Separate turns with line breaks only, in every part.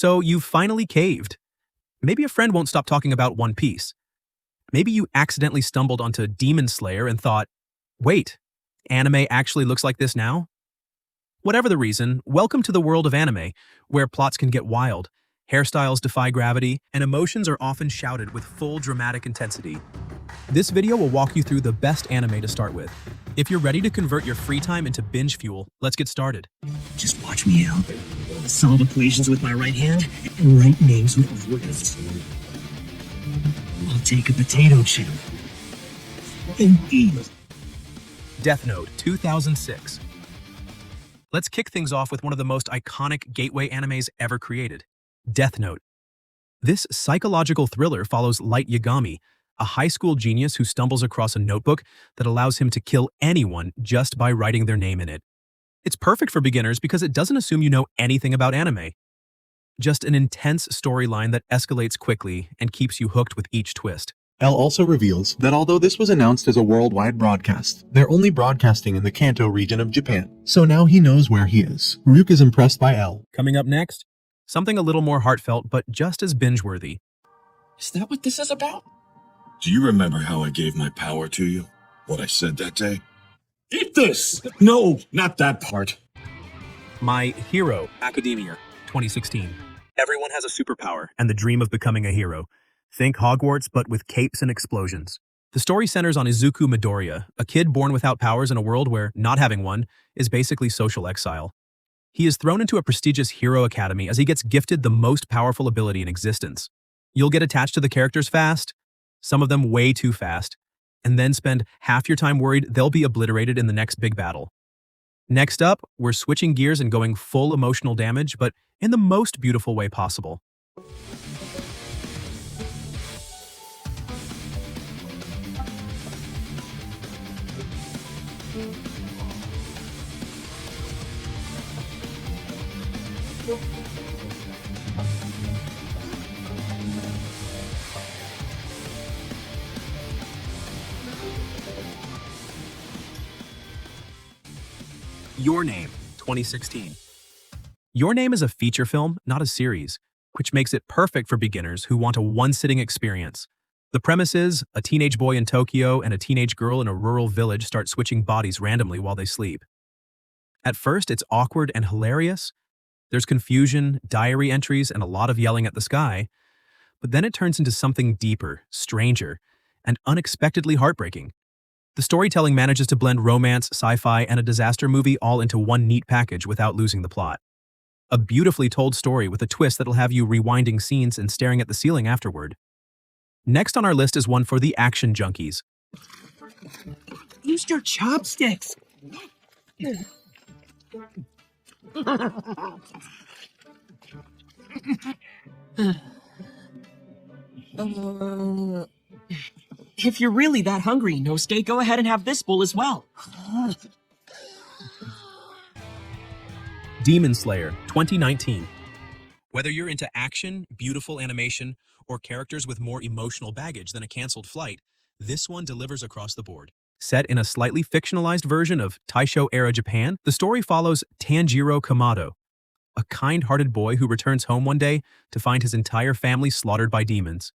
So you've finally caved. Maybe a friend won't stop talking about One Piece. Maybe you accidentally stumbled onto Demon Slayer and thought, wait, anime actually looks like this now? Whatever the reason, welcome to the world of anime, where plots can get wild, hairstyles defy gravity, and emotions are often shouted with full dramatic intensity. This video will walk you through the best anime to start with. If you're ready to convert your free time into binge fuel, let's get started.
Just watch me out. Solve equations with my right hand and write names with my left. I'll take a potato chip and eat it.
Death Note 2006. Let's kick things off with one of the most iconic gateway animes ever created, Death Note. This psychological thriller follows Light Yagami, a high school genius who stumbles across a notebook that allows him to kill anyone just by writing their name in it. It's perfect for beginners because it doesn't assume you know anything about anime. Just an intense storyline that escalates quickly and keeps you hooked with each twist.
L also reveals that although this was announced as a worldwide broadcast, they're only broadcasting in the Kanto region of Japan, so now he knows where he is. Ryuk is impressed by L.
Coming up next, something a little more heartfelt but just as binge-worthy.
Is that what this is about?
Do you remember how I gave my power to you? What I said that day?
Eat this!
No, not that part.
My Hero Academia 2016. Everyone has a superpower and the dream of becoming a hero. Think Hogwarts, but with capes and explosions. The story centers on Izuku Midoriya, a kid born without powers in a world where not having one is basically social exile. He is thrown into a prestigious hero academy as he gets gifted the most powerful ability in existence. You'll get attached to the characters fast, some of them way too fast, and then spend half your time worried they'll be obliterated in the next big battle. Next up, we're switching gears and going full emotional damage, but in the most beautiful way possible. Your Name 2016. Your Name is a feature film, not a series, which makes it perfect for beginners who want a one-sitting experience. The premise is a teenage boy in Tokyo and a teenage girl in a rural village start switching bodies randomly while they sleep. At first, it's awkward and hilarious. There's confusion, diary entries, and a lot of yelling at the sky. But then it turns into something deeper, stranger, and unexpectedly heartbreaking. The storytelling manages to blend romance, sci-fi, and a disaster movie all into one neat package without losing the plot. A beautifully told story with a twist that'll have you rewinding scenes and staring at the ceiling afterward. Next on our list is one for the action junkies.
Use your chopsticks. If you're really that hungry, Nosuke, go ahead and have this bowl as well.
Demon Slayer 2019. Whether you're into action, beautiful animation, or characters with more emotional baggage than a canceled flight, this one delivers across the board. Set in a slightly fictionalized version of Taisho-era Japan, the story follows Tanjiro Kamado, a kind-hearted boy who returns home one day to find his entire family slaughtered by demons.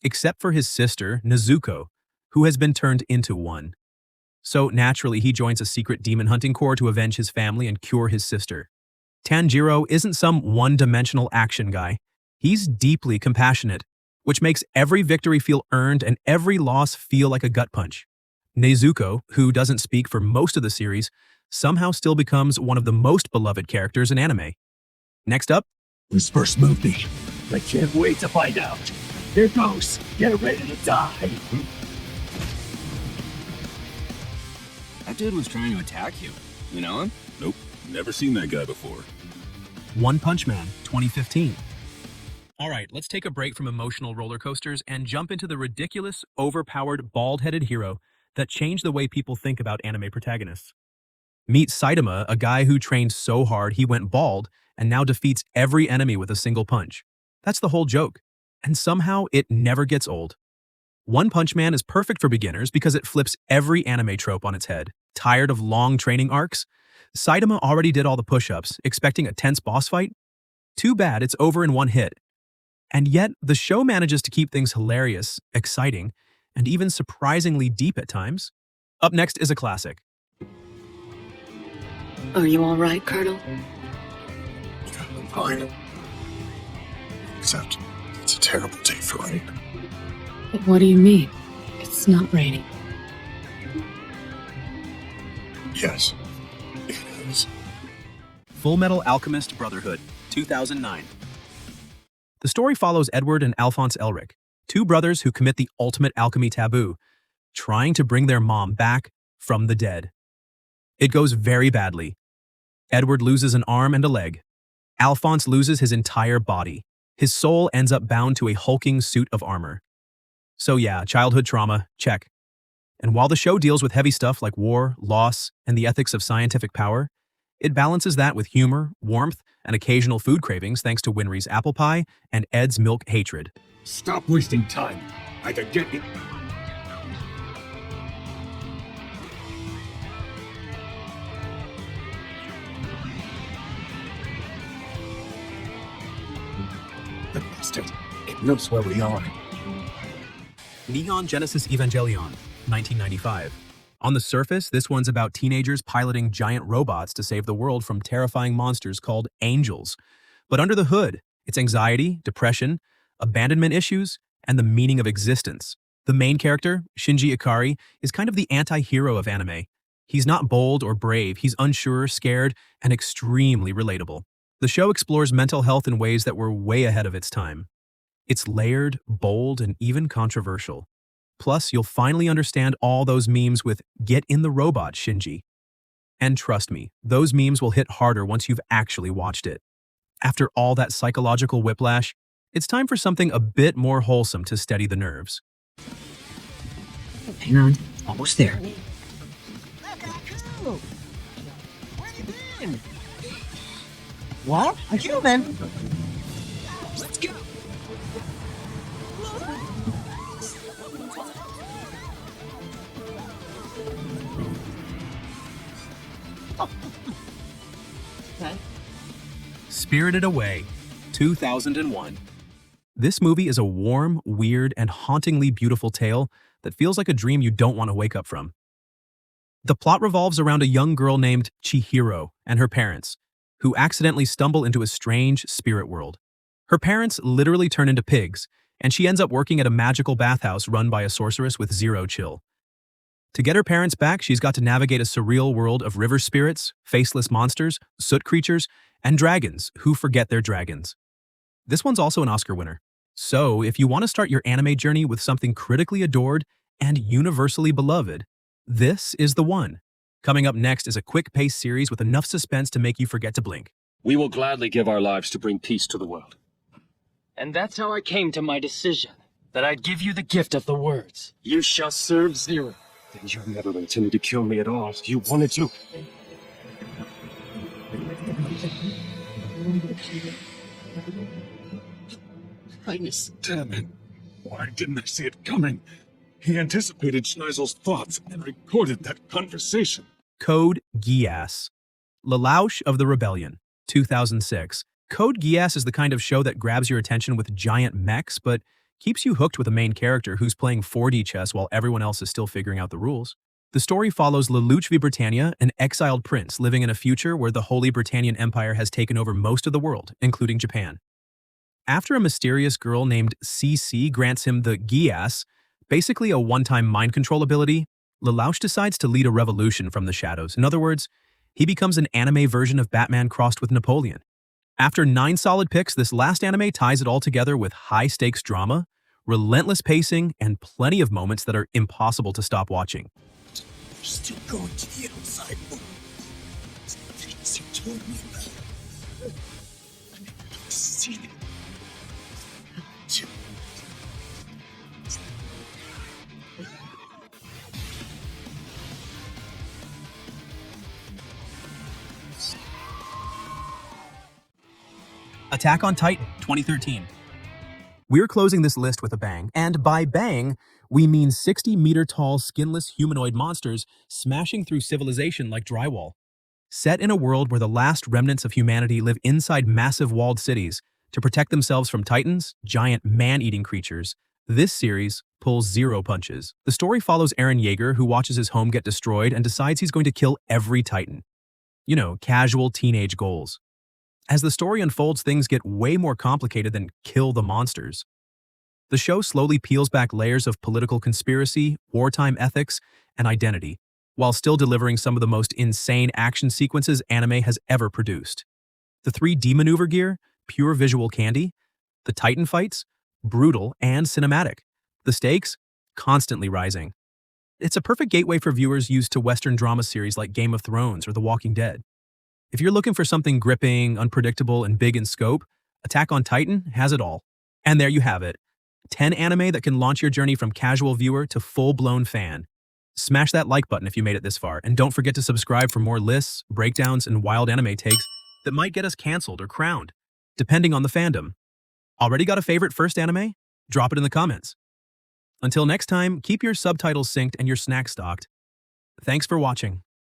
Except for his sister, Nezuko, who has been turned into one. So naturally, he joins a secret demon hunting corps to avenge his family and cure his sister. Tanjiro isn't some one-dimensional action guy. He's deeply compassionate, which makes every victory feel earned and every loss feel like a gut punch. Nezuko, who doesn't speak for most of the series, somehow still becomes one of the most beloved characters in anime. Next up,
This first movie. I can't wait to find out. Here goes. Get ready to die.
That dude was trying to attack you. You know him?
Nope, never seen that guy before.
One Punch Man 2015. All right, let's take a break from emotional roller coasters and jump into the ridiculous, overpowered, bald-headed hero that changed the way people think about anime protagonists. Meet Saitama, a guy who trained so hard he went bald and now defeats every enemy with a single punch. That's the whole joke. And somehow it never gets old. One Punch Man is perfect for beginners because it flips every anime trope on its head. Tired of long training arcs? Saitama already did all the push-ups, expecting a tense boss fight? Too bad it's over in one hit. And yet, the show manages to keep things hilarious, exciting, and even surprisingly deep at times. Up next is a classic.
Are you all right, Colonel?
I'm fine. Except, it's a terrible day for rain.
What do you mean? It's not raining.
Yes, it is.
Fullmetal Alchemist Brotherhood, 2009. The story follows Edward and Alphonse Elric, two brothers who commit the ultimate alchemy taboo, trying to bring their mom back from the dead. It goes very badly. Edward loses an arm and a leg. Alphonse loses his entire body. His soul ends up bound to a hulking suit of armor. So yeah, childhood trauma, check. And while the show deals with heavy stuff like war, loss, and the ethics of scientific power, it balances that with humor, warmth, and occasional food cravings thanks to Winry's apple pie and Ed's milk hatred.
Stop wasting time. Either get it. The bastard. It knows where we are.
Neon Genesis Evangelion, 1995. On the surface, this one's about teenagers piloting giant robots to save the world from terrifying monsters called angels. But under the hood, it's anxiety, depression, abandonment issues, and the meaning of existence. The main character, Shinji Ikari, is kind of the anti-hero of anime. He's not bold or brave, he's unsure, scared, and extremely relatable. The show explores mental health in ways that were way ahead of its time. It's layered, bold, and even controversial. Plus, you'll finally understand all those memes with "Get in the robot, Shinji." And trust me, those memes will hit harder once you've actually watched it. After all that psychological whiplash, it's time for something a bit more wholesome to steady the nerves.
Hang on, almost there. What? A human? Let's go.
Spirited Away, 2001. This movie is a warm, weird, and hauntingly beautiful tale that feels like a dream you don't want to wake up from. The plot revolves around a young girl named Chihiro and her parents, who accidentally stumble into a strange spirit world. Her parents literally turn into pigs, and she ends up working at a magical bathhouse run by a sorceress with zero chill. To get her parents back, she's got to navigate a surreal world of river spirits, faceless monsters, soot creatures, and dragons who forget their dragons. This one's also an Oscar winner. So, if you want to start your anime journey with something critically adored and universally beloved, this is the one. Coming up next is a quick-paced series with enough suspense to make you forget to blink.
We will gladly give our lives to bring peace to the world.
And that's how I came to my decision, that I'd give you the gift of the words.
You shall serve Zero. Then you never intended to kill me at all. You wanted to.
Highness.
Damn it. Why didn't I see it coming? He anticipated Schneisel's thoughts and recorded that conversation.
Code Geass. Lelouch of the Rebellion, 2006. Code Geass is the kind of show that grabs your attention with giant mechs, but keeps you hooked with a main character who's playing 4D chess while everyone else is still figuring out the rules. The story follows Lelouch v. Britannia, an exiled prince living in a future where the Holy Britannian Empire has taken over most of the world, including Japan. After a mysterious girl named CC grants him the Geass, basically a one-time mind control ability, Lelouch decides to lead a revolution from the shadows. In other words, he becomes an anime version of Batman crossed with Napoleon. After 9 solid picks, this last anime ties it all together with high-stakes drama, relentless pacing, and plenty of moments that are impossible to stop watching.
We're still going to the outside world. Things you told me about. I've seen it.
Attack on Titan, 2013. We're closing this list with a bang, and by bang, we mean 60-meter-tall, skinless humanoid monsters smashing through civilization like drywall. Set in a world where the last remnants of humanity live inside massive walled cities to protect themselves from titans, giant man-eating creatures, this series pulls zero punches. The story follows Eren Yeager, who watches his home get destroyed and decides he's going to kill every titan. You know, casual teenage goals. As the story unfolds, things get way more complicated than kill the monsters. The show slowly peels back layers of political conspiracy, wartime ethics, and identity, while still delivering some of the most insane action sequences anime has ever produced. The 3D maneuver gear, pure visual candy. The Titan fights, brutal and cinematic. The stakes, constantly rising. It's a perfect gateway for viewers used to Western drama series like Game of Thrones or The Walking Dead. If you're looking for something gripping, unpredictable, and big in scope, Attack on Titan has it all. And there you have it. 10 anime that can launch your journey from casual viewer to full-blown fan. Smash that like button if you made it this far, and don't forget to subscribe for more lists, breakdowns, and wild anime takes that might get us canceled or crowned, depending on the fandom. Already got a favorite first anime? Drop it in the comments. Until next time, keep your subtitles synced and your snacks stocked. Thanks for watching.